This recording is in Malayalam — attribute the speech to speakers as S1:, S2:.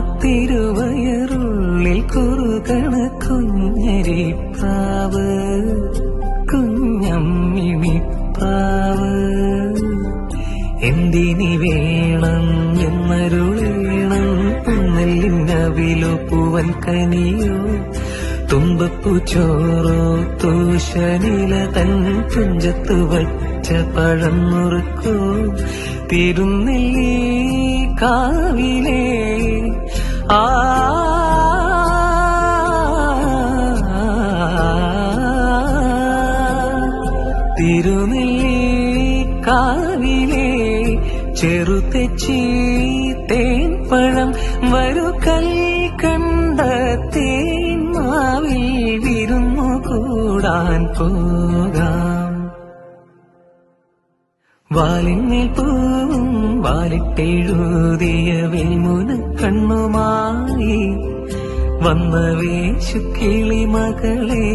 S1: തിരുവയറുള്ളിൽ കുറുകണ കുഞ്ഞരിപ്രാവ്, കുഞ്ഞമ്മിണിപ്രാവ്. എന്തിനി വേണം എന്നരുളേണം, നെല്ലിനവിലോ പൂവൻ കനിയോ, തുമ്പപ്പൂ ചോറോ തൂശനില തൻ തുഞ്ചത്ത് വച്ച പഴം നുറുക്കോ, തിരുനെല്ലി കാവിലെ തിരുനെല്ലി കാവിലെ ചെറുതെച്ചി തേൻപഴം വരുകൽ കണ്ട തേന്മാവിൽ വിരുന്നു കൂടാൻ പോകാം. വാലിന്മേൽ പൂവും വാലിട്ടെഴുതിയ വെൽമുന കണ്ണുമായി വന്ന വേശുക്കിളി മകളെ.